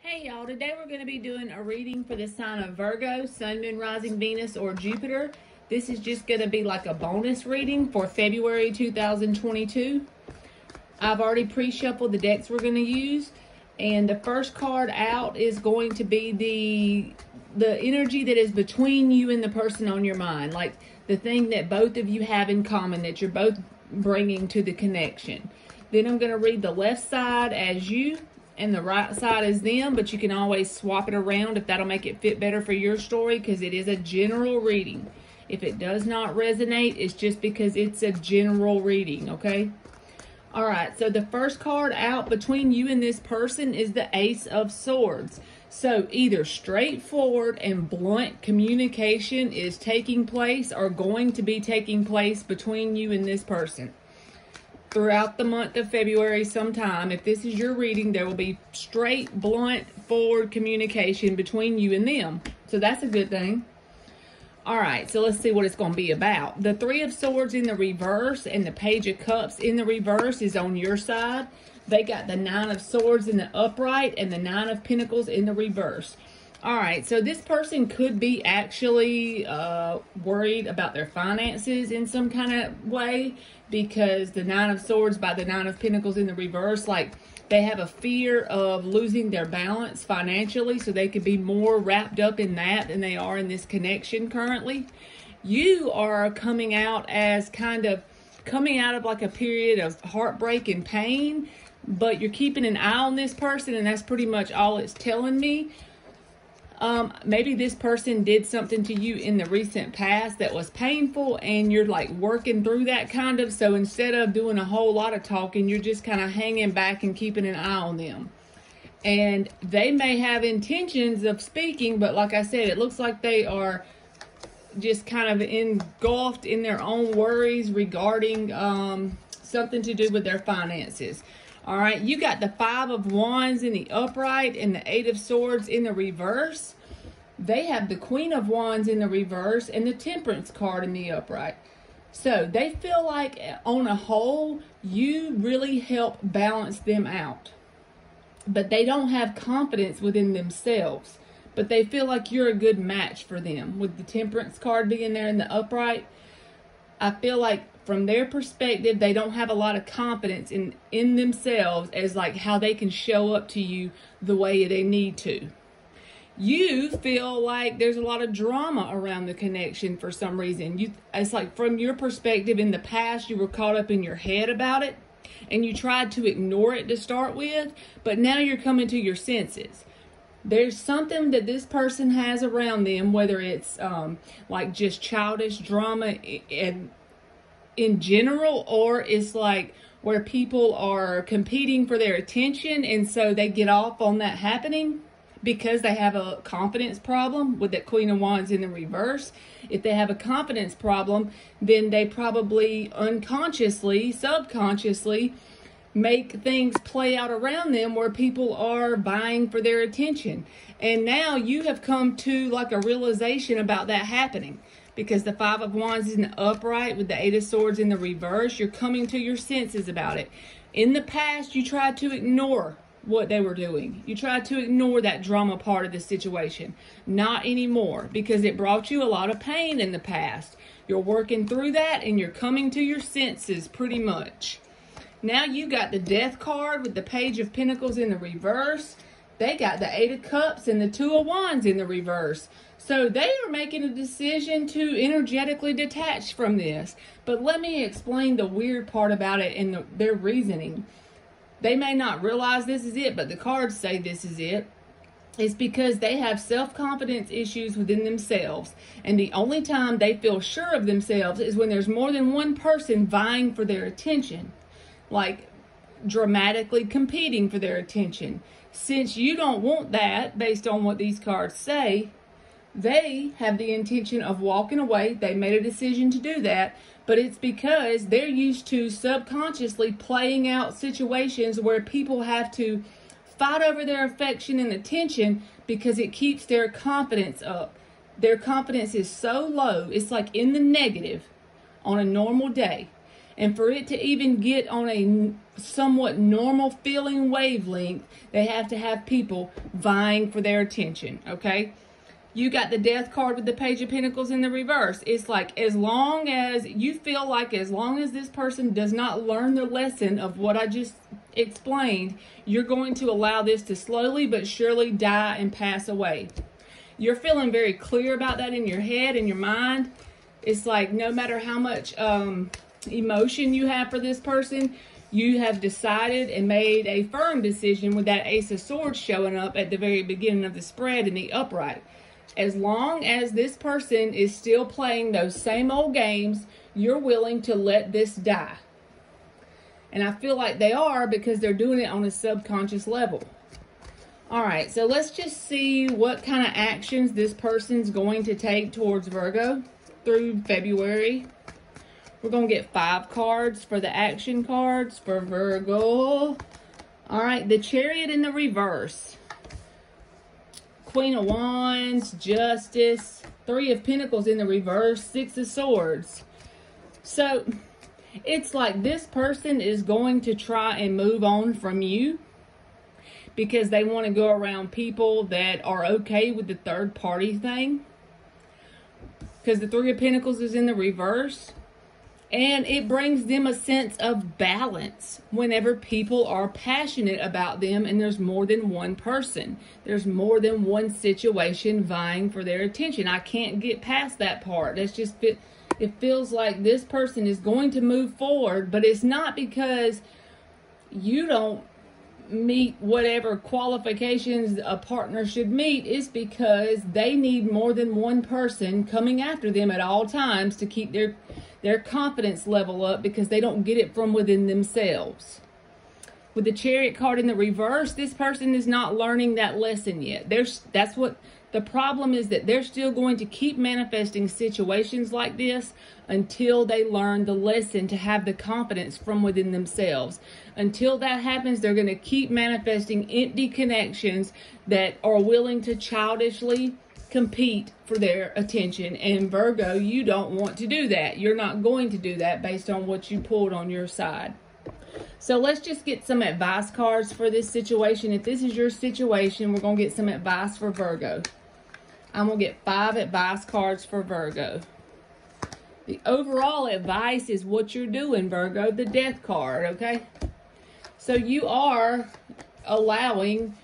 Hey y'all, today we're going to be doing a reading for the sign of Virgo, Sun, Moon, Rising, Venus, or Jupiter. This is just going to be like a bonus reading for February 2022. I've already pre-shuffled the decks we're going to use, and the first card out is going to be the energy that is between you and the person on your mind, like the thing that both of you have in common that you're both bringing to the connection. Then I'm going to read the left side as you and the right side is them, but you can always swap it around if that'll make it fit better for your story, because it is a general reading. If it does not resonate, it's just because it's a general reading, okay? All right, so the first card out between you and this person is the Ace of Swords. So either straightforward and blunt communication is taking place or going to be taking place between you and this person. Throughout the month of February sometime, if this is your reading, there will be straight, blunt, forward communication between you and them. So that's a good thing. All right, so let's see what it's going to be about. The Three of Swords in the reverse and the Page of Cups in the reverse is on your side. They got the Nine of Swords in the upright and the Nine of Pentacles in the reverse. All right, so this person could be actually worried about their finances in some kind of way, because the Nine of Swords by the Nine of Pentacles in the reverse, like they have a fear of losing their balance financially, so they could be more wrapped up in that than they are in this connection currently. You are coming out as coming out of like a period of heartbreak and pain, but you're keeping an eye on this person, and that's pretty much all it's telling me. Maybe this person did something to you in the recent past that was painful, and you're like working through that kind of. So instead of doing a whole lot of talking, you're just kind of hanging back and keeping an eye on them. And they may have intentions of speaking, but like I said, it looks like they are just kind of engulfed in their own worries regarding something to do with their finances. All right, you got the Five of Wands in the upright and the Eight of Swords in the reverse. They have the Queen of Wands in the reverse and the Temperance card in the upright. So they feel like on a whole, you really help balance them out. But they don't have confidence within themselves. But they feel like you're a good match for them. With the Temperance card being there in the upright, I feel like from their perspective, they don't have a lot of confidence in themselves as like how they can show up to you the way they need to. You feel like there's a lot of drama around the connection for some reason. It's like from your perspective in the past, you were caught up in your head about it and you tried to ignore it to start with, but now you're coming to your senses. There's something that this person has around them, whether it's like just childish drama and in general, or it's like where people are competing for their attention, and so they get off on that happening because they have a confidence problem with that Queen of Wands in the reverse. If they have a confidence problem, then they probably unconsciously, subconsciously make things play out around them where people are vying for their attention. And now you have come to like a realization about that happening. Because the Five of Wands is in the upright with the Eight of Swords in the reverse, you're coming to your senses about it. In the past, you tried to ignore what they were doing. You tried to ignore that drama part of the situation. Not anymore, because it brought you a lot of pain in the past. You're working through that, and you're coming to your senses pretty much. Now you got the Death card with the Page of Pentacles in the reverse. They got the Eight of Cups and the Two of Wands in the reverse. So they are making a decision to energetically detach from this. But let me explain the weird part about it and their reasoning. They may not realize this is it, but the cards say this is it. It's because they have self-confidence issues within themselves. And the only time they feel sure of themselves is when there's more than one person vying for their attention. Like dramatically competing for their attention. Since you don't want that, based on what these cards say, they have the intention of walking away. They made a decision to do that, but it's because they're used to subconsciously playing out situations where people have to fight over their affection and attention because it keeps their confidence up. Their confidence is so low, it's like in the negative on a normal day. And for it to even get on a somewhat normal feeling wavelength, they have to have people vying for their attention, okay? You got the Death card with the Page of Pentacles in the reverse. It's like, as long as you feel like, as long as this person does not learn the lesson of what I just explained, you're going to allow this to slowly but surely die and pass away. You're feeling very clear about that in your head and your mind. It's like, no matter how much emotion you have for this person, you have decided and made a firm decision with that Ace of Swords showing up at the very beginning of the spread in the upright. As long as this person is still playing those same old games, you're willing to let this die. And I feel like they are, because they're doing it on a subconscious level. All right, so let's just see what kind of actions this person's going to take towards Virgo through February. We're going to get 5 cards for the action cards for Virgo. All right, the Chariot in the reverse. Queen of Wands, Justice, 3 of Pentacles in the reverse, 6 of Swords. So it's like this person is going to try and move on from you because they want to go around people that are okay with the third party thing. Because the 3 of Pentacles is in the reverse. And it brings them a sense of balance whenever people are passionate about them and there's more than one person. There's more than one situation vying for their attention. I can't get past that part. That's just, it feels like this person is going to move forward, but it's not because you don't meet whatever qualifications a partner should meet. It's because they need more than one person coming after them at all times to keep their confidence level up, because they don't get it from within themselves. With the Chariot card in the reverse, this person is not learning that lesson yet. That's what the problem is, that they're still going to keep manifesting situations like this until they learn the lesson to have the confidence from within themselves. Until that happens, they're going to keep manifesting empty connections that are willing to childishly compete for their attention. And Virgo, you don't want to do that. You're not going to do that based on what you pulled on your side. So let's just get some advice cards for this situation. If this is your situation, we're going to get some advice for Virgo. I'm going to get 5 advice cards for Virgo. The overall advice is what you're doing, Virgo, the Death card, okay? So you are allowing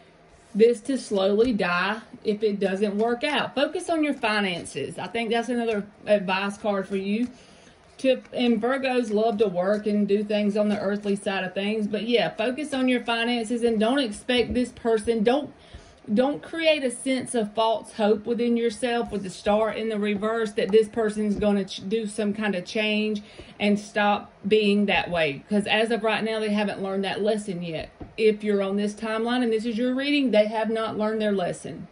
this to slowly die if it doesn't work out. Focus on your finances. I think that's another advice card for you. And Virgos love to work and do things on the earthly side of things. But yeah, focus on your finances and don't expect this person. Don't create a sense of false hope within yourself with the Star in the reverse that this person's going to do some kind of change and stop being that way. Because as of right now, they haven't learned that lesson yet. If you're on this timeline and this is your reading, they have not learned their lesson.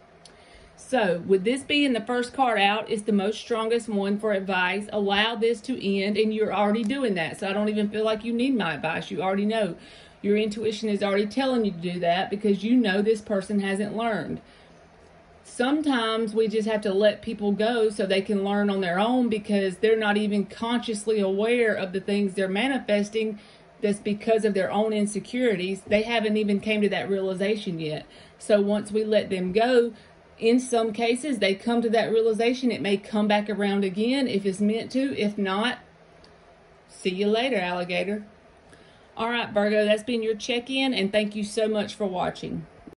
So, with this being the first card out, it's the most strongest one for advice. Allow this to end, and you're already doing that. So, I don't even feel like you need my advice. You already know. Your intuition is already telling you to do that because you know this person hasn't learned. Sometimes we just have to let people go so they can learn on their own, because they're not even consciously aware of the things they're manifesting. That's because of their own insecurities. They haven't even came to that realization yet. So once we let them go, in some cases, they come to that realization. It may come back around again if it's meant to. If not, see you later, alligator. All right, Virgo, that's been your check-in, and thank you so much for watching.